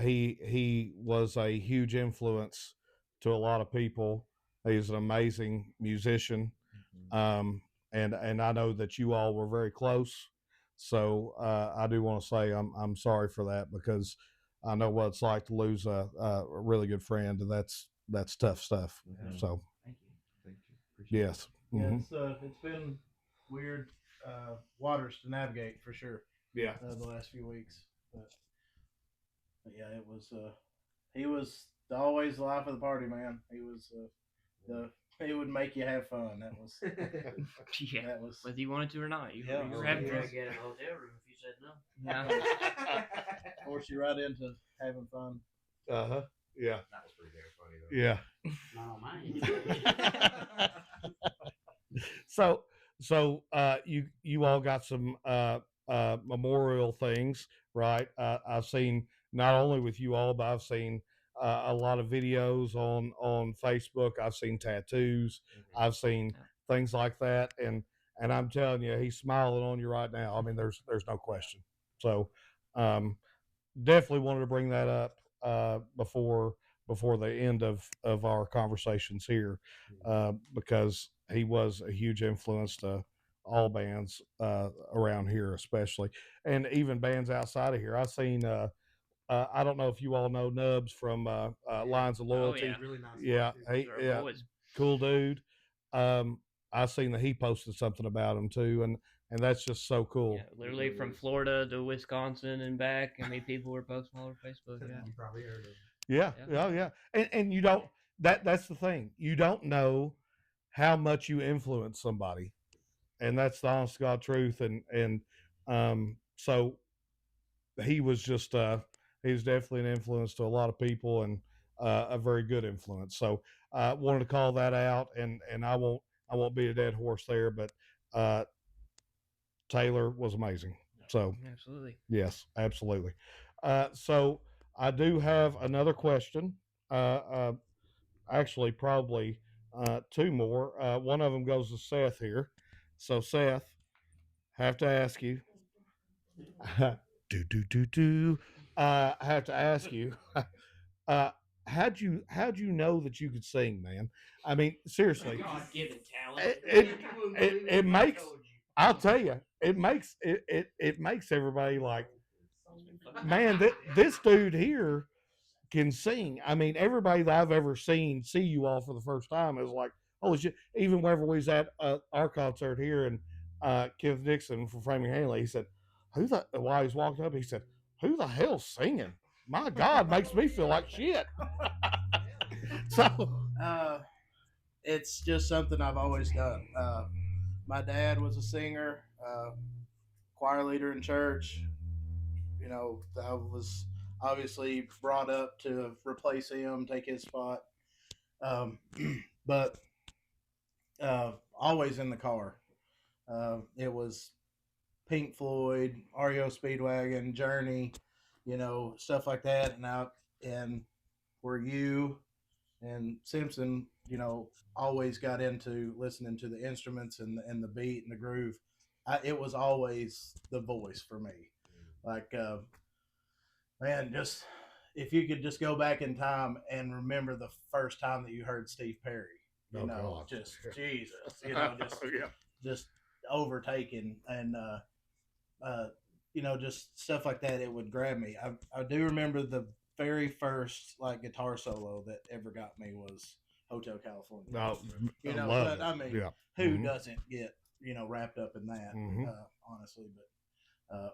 he was a huge influence to a lot of people. He's an amazing musician, and I know that you all were very close. So I do want to say I'm sorry for that, because I know what it's like to lose a really good friend, and that's tough stuff. So Thank you. yes. Yeah, Mhm. it's been weird waters to navigate for sure. Yeah. The last few weeks, but yeah, it was. He was always the life of the party, man. He was he would make you have fun. That was Yeah. that was. Whether you wanted to or not, you Yeah. were having Try fun. to get in a hotel room if you said no. Yeah. Force you right into having fun. Uh-huh. Yeah. That was pretty damn funny though. Yeah. Not on mine. So you all got some memorial things, right? I've seen, not only with you all, but I've seen a lot of videos on Facebook. I've seen tattoos. I've seen things like that, and I'm telling you, he's smiling on you right now. I mean, there's no question. So definitely wanted to bring that up before the end of our conversations here, because he was a huge influence to all bands around here, especially, and even bands outside of here. I've seen. I don't know if you all know Nubs from Lines of Loyalty. yeah. Really nice. Yeah, guy, too. he, Our yeah, boys. cool dude. I've seen that he posted something about him too, and that's just so cool. Yeah, literally from Florida to Wisconsin and back. I mean, people were posting all over Facebook. Yeah. You probably heard of. Yeah, Yeah. yeah. And you don't, that's the thing. You don't know how much you influence somebody. And that's the honest to God truth. And so he was just he was definitely an influence to a lot of people, and a very good influence. So wanted to call that out, and I won't beat a dead horse there, but Taylor was amazing. So Absolutely. yes, absolutely. So I do have another question. Actually, probably two more. One of them goes to Seth here. So Seth, have to ask you. Have to ask you. Uh, how'd you know that you could sing, man? I mean, seriously, God-given talent. it makes. I'll tell you, it makes everybody like, man, this dude here can sing. I mean, everybody that I've ever seen see you all for the first time is like, holy shit. Even whenever we was at our concert here, and Kenneth Dixon from Framing Hanley, he said, while he's walking up, he said, who the hell's singing? My God, makes me feel like shit. So, It's just something I've always done. My dad was a singer, choir leader in church. You know, I was obviously brought up to replace him, take his spot. But always in the car. It was Pink Floyd, REO Speedwagon, Journey, you know, stuff like that. And where you and Simpson, you know, always got into listening to the instruments and the beat and the groove. It was always the voice for me. Like, man, just if you could just go back in time and remember the first time that you heard Steve Perry, you know, God. just Jesus, you know, just overtaken, and you know, just stuff like that. It would grab me. I do remember the very first like guitar solo that ever got me was Hotel California. no, You know, love but it. I mean, Yeah. who Mhm. doesn't get, you know, wrapped up in that, Mhm. honestly, but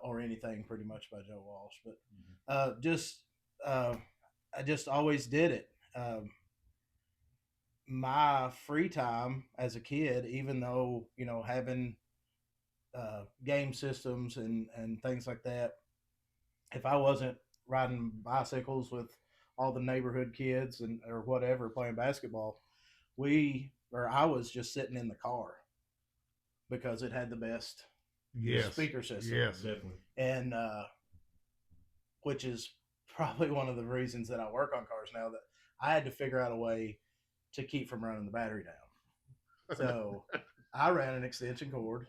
or anything pretty much by Joe Walsh, but I just always did it. My free time as a kid, even though, you know, having game systems and things like that, if I wasn't riding bicycles with all the neighborhood kids and or whatever playing basketball, I was just sitting in the car because it had the best speaker system. Yes, definitely. And which is probably one of the reasons that I work on cars now, that I had to figure out a way to keep from running the battery down. So I ran an extension cord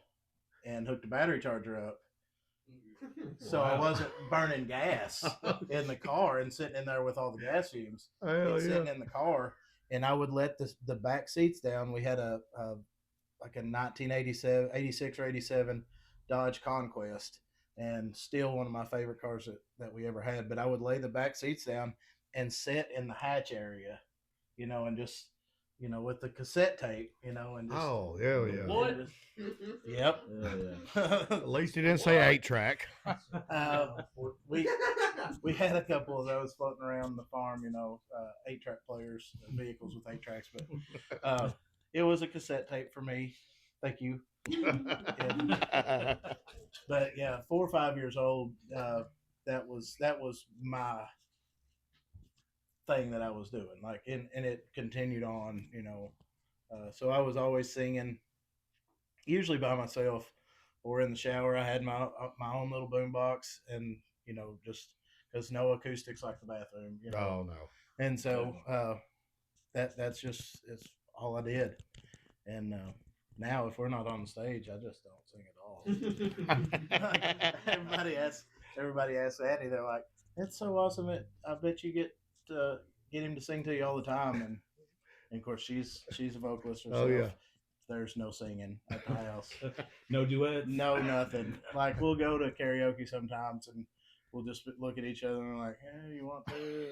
and hooked a battery charger up. So I wasn't burning gas in the car and sitting in there with all the gas fumes. Hell Sitting yeah. in the car, and I would let the back seats down. We had a like a 1987, 86 or 87 Dodge Conquest, and still one of my favorite cars that we ever had. But I would lay the back seats down and sit in the hatch area, and just with the cassette tape, and just Oh, hell yeah. What? Yep. At least he didn't say 8-track. We had a couple of those floating around the farm, 8-track players, vehicles with 8 tracks, but it was a cassette tape for me. Thank you. But yeah, 4 or 5 years old, that was my thing that I was doing, and it continued on, so I was always singing, usually by myself or in the shower. I had my own little boom box, and just because no acoustics like the bathroom, Oh, no. and so that's just it's all I did. And now if we're not on stage, I just don't sing at all. everybody asks Annie, they're like, "It's so awesome! I bet you get him to sing to you all the time." And of course she's a vocalist herself. Oh, yeah. There's no singing at the house. No duet. No, nothing. Like, we'll go to karaoke sometimes, and we'll just look at each other and we're like, "Hey, you want to?"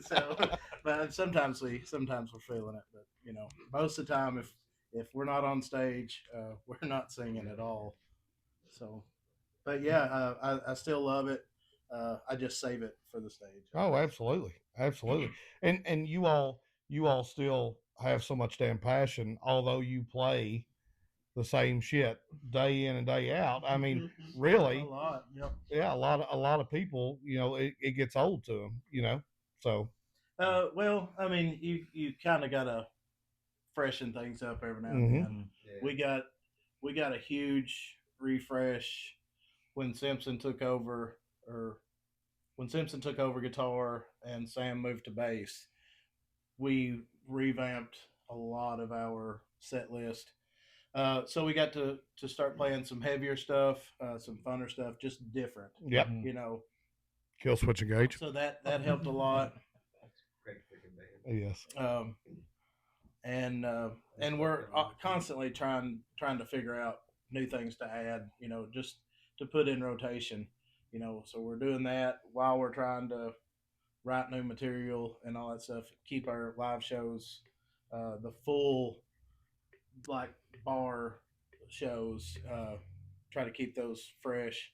So, but sometimes we're feeling it. But most of the time, if we're not on stage, we're not singing at all. So, but yeah, I still love it. I just save it for the stage. Oh, absolutely. Absolutely. And you all still have so much damn passion, although you play the same shit day in and day out. I mean, really, A lot. Yep. yeah, a lot of people, it gets old to them, so. Well, I mean, you kind of gotta freshen things up every now and then. Yeah. We got a huge refresh when Simpson took over, guitar and Sam moved to bass. We revamped a lot of our set list. So we got to start playing some heavier stuff, some funner stuff, just different. Yep. Kill switch engage. So that helped a lot. Great freaking band. Yes. And we're constantly trying to figure out new things to add, just to put in rotation, so we're doing that while we're trying to write new material and all that stuff, keep our live shows, the full bar shows, try to keep those fresh.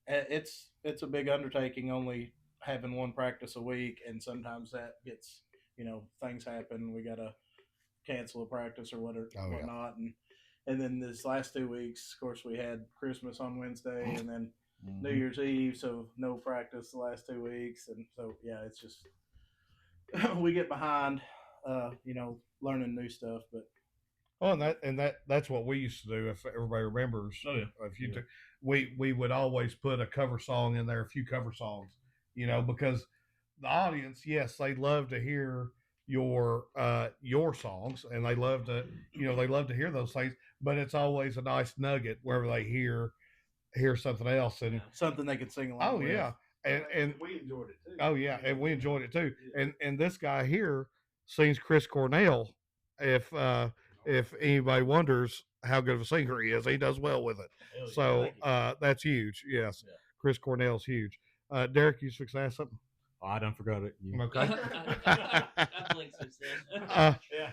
It's a big undertaking, only having one practice a week, and sometimes that gets, things happen. We got to cancel a practice or whatnot. And then this last 2 weeks, of course, we had Christmas on Wednesday and then New Year's Eve, so no practice the last 2 weeks. And so, yeah, it's just, we get behind, learning new stuff, but. Oh, and that's what we used to do. If everybody remembers, we would always put a cover song in there, a few cover songs, because the audience, yes, they love to hear your songs, and they love to hear those things. But it's always a nice nugget wherever they hear something else, and something they can sing along. Oh with. yeah, and we enjoyed it too. Oh yeah, and we enjoyed it too. And this guy here sings Chris Cornell. If anybody wonders how good of a singer he is, he does well with it. Hell yeah, So thank you. that's huge. Yes, Yeah. Chris Cornell's huge. Derek, you fix ask something? Oh, I done forgot it. Okay. I blink since then. Yeah,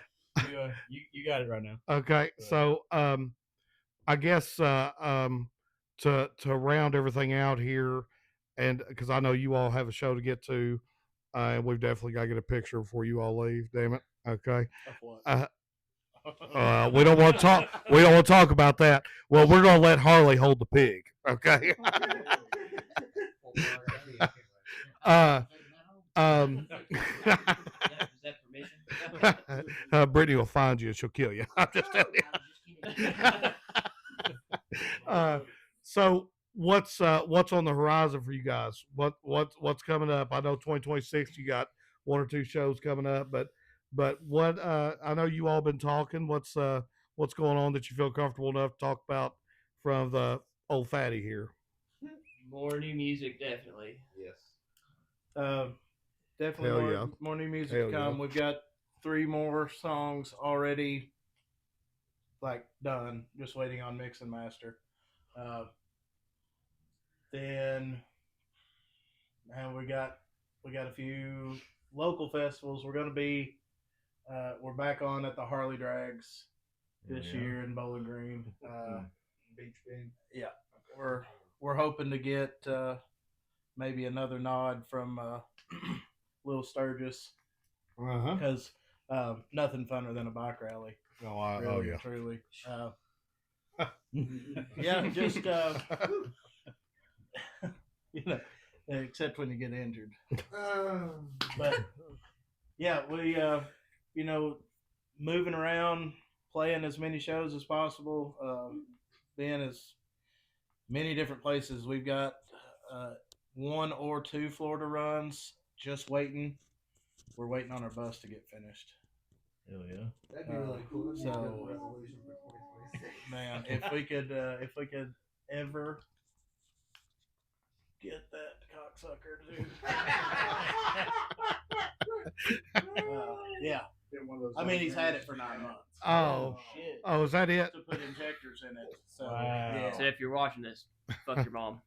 you got it right now. Okay, so I guess to round everything out here, and because I know you all have a show to get to, and we've definitely got to get a picture before you all leave. Damn it. Okay. We don't want to talk. We don't want to talk about that. Well, we're going to let Harley hold the pig. Okay. Is that permission? Brittany will find you and she'll kill you. I'm just telling you. So what's on the horizon for you guys? What's coming up? I know 2026 you got 1 or 2 shows coming up, but what I know you all been talking. What's what's going on that you feel comfortable enough to talk about from the old fatty here? More new music, definitely. Yes. Definitely Hell more, yeah. more new music Hell to come. yeah. We've got 3 more songs already, like done, just waiting on mix and master. Then, and we got a few local festivals. We're gonna be we're back on at the Harley Drags this year in Bowling Green. Beach Bend. Yeah, we're hoping to get maybe another nod from Little Sturgis Uh-huh. because nothing funner than a bike rally. Oh, Really, oh yeah. and truly. Yeah, just you know, except when you get injured. But yeah, we moving around, playing as many shows as possible, being as many different places. We've got 1 or 2 Florida runs just waiting. We're waiting on our bus to get finished. Hell yeah. That'd be really cool. That'd be a so- good resolution for 2026. Man, if we could ever get that cocksucker to yeah. I mean, he's had it for 9 months. Oh. Shit. Oh, is that it? To put injectors in it. So Wow. yeah. So if you're watching this, fuck your mom.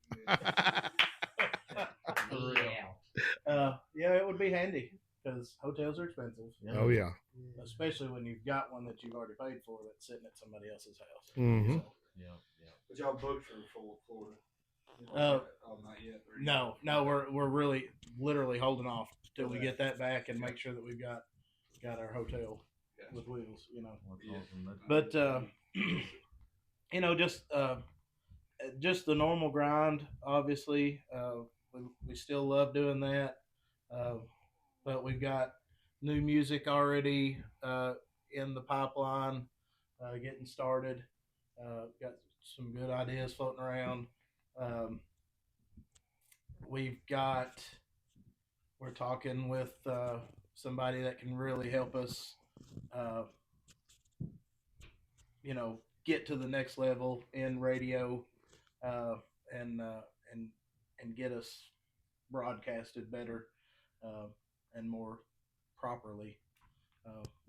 Yeah, it would be handy because hotels are expensive, Oh yeah. especially when you've got one that you've already paid for that's sitting at somebody else's house. Mhm. So, But y'all booked for full Florida. Oh, not yet. No, we're really literally holding off till we get that back and make sure that we've got our hotel with wheels, But just the normal grind. Obviously, we still love doing that, but we've got new music already in the pipeline, getting started. Got some good ideas floating around. We're talking with somebody that can really help us, get to the next level in radio, and get us broadcasted better and more properly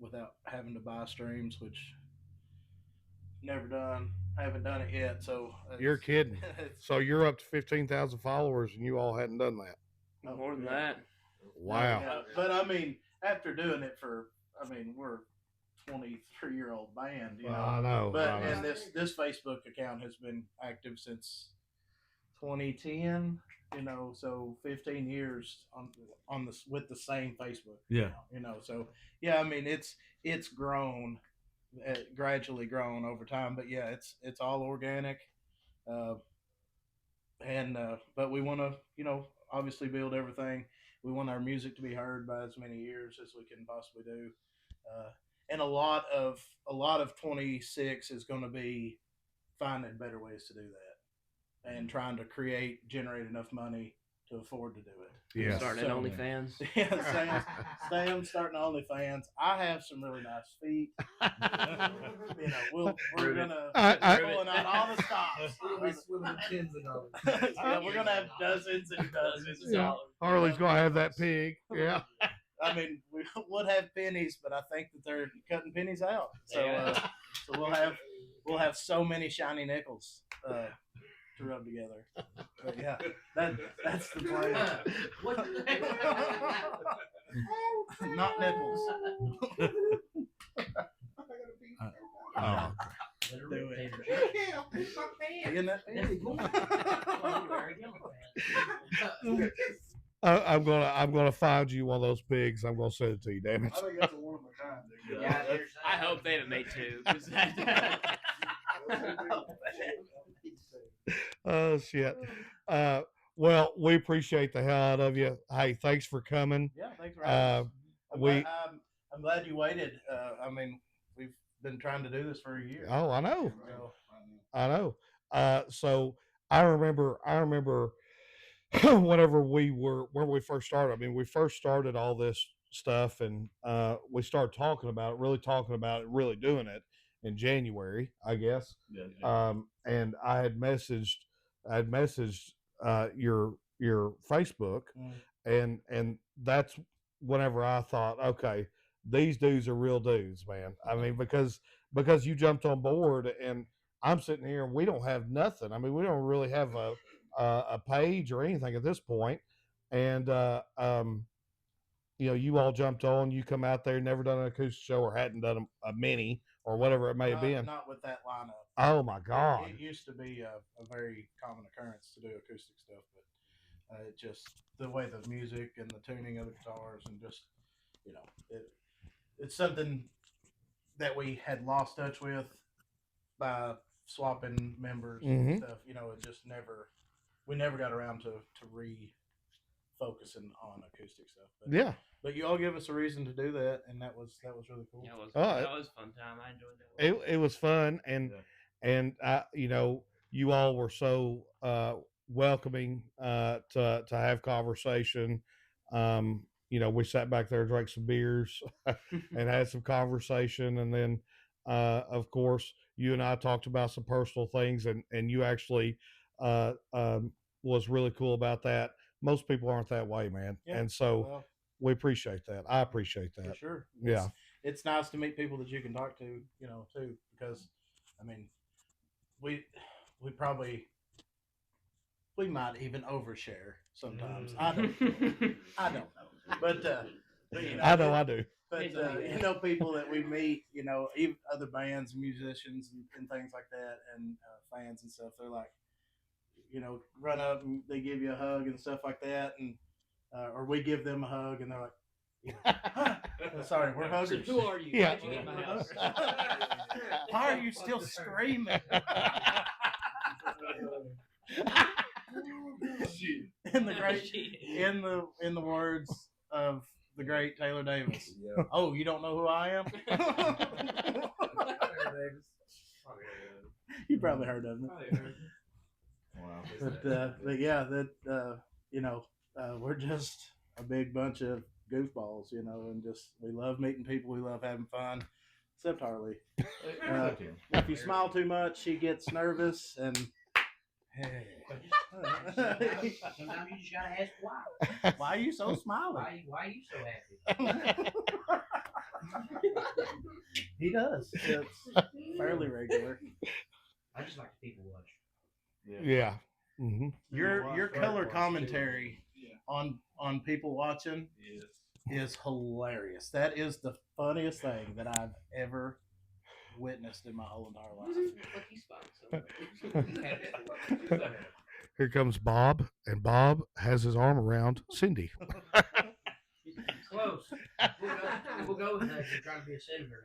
without having to buy streams, which haven't done it yet. So You're kidding. So you're up to 15,000 followers and you all hadn't done that. More than that. Wow. But I mean, after doing it we're a 23-year-old band, I know. But I know. and this Facebook account has been active since 2010. So 15 years on this with the same Facebook. Yeah. Account, so yeah, I mean it's grown, gradually grown over time. But yeah, it's all organic, but we want to obviously build everything. We want our music to be heard by as many ears as we can possibly do, and a lot of 26 is going to be finding better ways to do that, and trying to generate enough money to afford to do it. Yeah. Starting at OnlyFans. Yeah, Sam's starting OnlyFans. I have some really nice feet. We're gonna pulling out all the stops. We'll be swimming tens of dollars. Yeah, we're gonna have dozens and dozens of dollars. Harley's gonna have that pig. Yeah. I mean, we would have pennies, but I think that they're cutting pennies out. So, so we'll have so many shiny nickels to rub together. But yeah, that's the plan. Not nipples. Oh. Do it. Be in that I'm gonna find you one of those pigs. I'm gonna send it to you. Damn it. I think that's a one of a kind. Dude. Yeah, I hope they haven't made 2. 'Cause Oh shit. Well, we appreciate the hell out of you. Hey, thanks for coming. Yeah, thanks for having us. We. I'm glad you waited. I mean, we've been trying to do this for a year. Oh, I know. So, I know. So I remember whenever when we first started. I mean, we first started all this stuff, and we started talking about it, really doing it, in January, I guess. Yeah. And I'd messaged your Facebook, and that's whenever I thought, okay, these dudes are real dudes, man. I mean, because you jumped on board, and I'm sitting here and we don't have nothing. I mean, we don't really have a page or anything at this point, and you all jumped on. You come out there, never done an acoustic show or hadn't done a mini or whatever it may have been. Not with that lineup. Oh my God! It used to be a very common occurrence to do acoustic stuff, but it just the way the music and the tuning of the guitars and just it's something that we had lost touch with by swapping members and stuff. It just we never got around to refocusing on acoustic stuff. Yeah. But you all give us a reason to do that, and that was really cool. Yeah, that was a fun time. I enjoyed that. It was fun, and you all were so welcoming to have conversation. We sat back there, drank some beers, and had some conversation, and then of course you and I talked about some personal things, and you actually was really cool about that. Most people aren't that way, man, and so we appreciate that. I appreciate that. For sure. Yeah. It's nice to meet people that you can talk to, too, because I mean, we might even overshare sometimes. I don't know. But I know I do. But people that we meet, even other bands, musicians, and things like that, and fans and stuff, they're like, run up and they give you a hug and stuff like that, and or we give them a hug, and they're like, sorry, we're huggers. So who are you? Yeah. Why'd you get in my house? Why are you still screaming? In the words of the great Taylor Davis. Yeah. Oh, you don't know who I am? You probably heard of it. Wow. But yeah, we're just a big bunch of goofballs, and just we love meeting people, we love having fun, except Harley. If you smile too much, she gets nervous, and Sometimes you just gotta ask why. why are you so smiling? Why are you so happy? He does. It's fairly regular. I just like to people watch. Yeah. Mm-hmm. Your color commentary on people watching is hilarious. That is the funniest thing that I've ever witnessed in my whole entire life. Here comes Bob, and Bob has his arm around Cindy. Close. We'll go with that. You're trying to be a senator.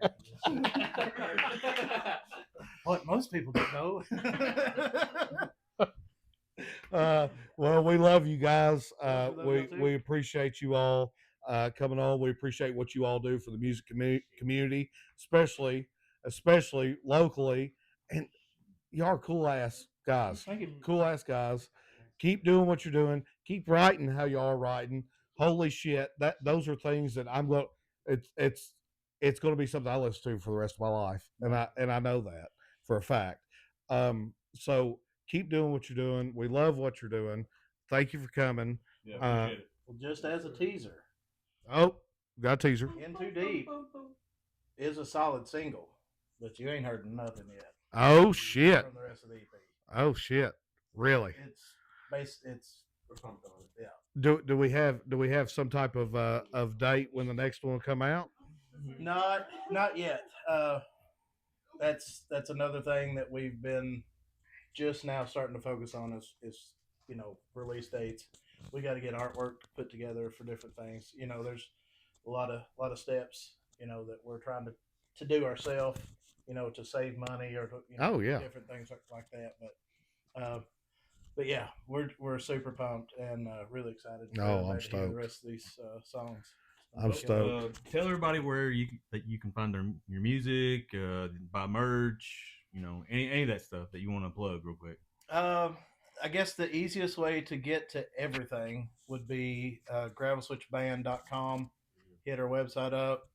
What most people don't know. Well, we love you guys. We We appreciate you all coming on. We appreciate what you all do for the music community, especially locally. And you are cool ass guys. Thank you. Cool ass guys. Keep doing what you're doing. Keep writing how you are writing. Holy shit! Those are things that I'm going. It's going to be something I listen to for the rest of my life, and I know that for a fact. So keep doing what you're doing. We love what you're doing. Thank you for coming. Yeah, appreciate it. Well, just as a teaser, Oh, got a teaser. In Too Deep is a solid single, but you ain't heard nothing yet. Oh shit! From the rest of the EP. Oh shit! Really? We're pumped on it. Yeah. Do we have some type of date when the next one will come out? Not yet. That's another thing that we've been just now starting to focus on is release dates. We got to get artwork put together for different things. There's a lot of steps that we're trying to do ourselves. To save money or to, different things like that. But yeah, we're super pumped and really excited. I'm to hear the stoked. rest of these songs. I'm stoked. Tell everybody where that you can find your music, buy merch, any of that stuff that you want to plug real quick. I guess the easiest way to get to everything would be gravelswitchband.com. Hit our website up.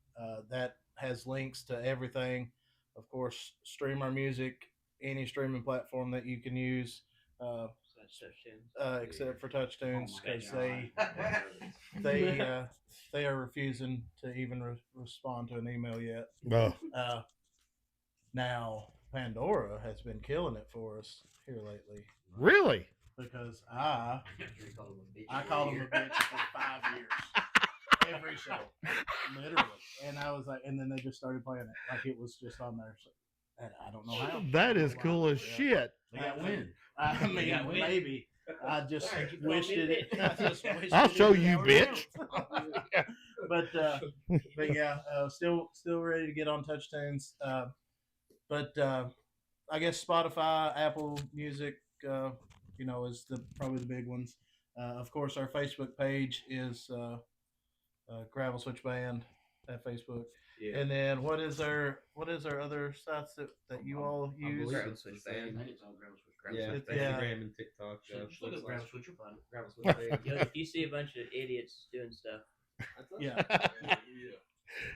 That has links to everything. of course, stream our music any streaming platform that you can use, except for TouchTunes, because they are refusing to even respond to an email yet. Now Pandora has been killing it for us here lately. Really? Because I called him a bitch for 5 years. Every show. Literally. And I was like, and then they just started playing it. Like it was just on there. So, and I don't know how. That is cool as shit. They got wind. I mean, maybe. I just wished it. I'll show you, bitch. but yeah, still ready to get on TouchTunes. But I guess Spotify, Apple Music, is probably the big ones. Of course, our Facebook page is Gravel Switch Band at Facebook. Yeah. And then what is our other sites that you all use? Gravel Switch Band. Instagram and TikTok. Look at Gravel Switch. Gravel Switch Band. If you see a bunch of idiots doing stuff, yeah,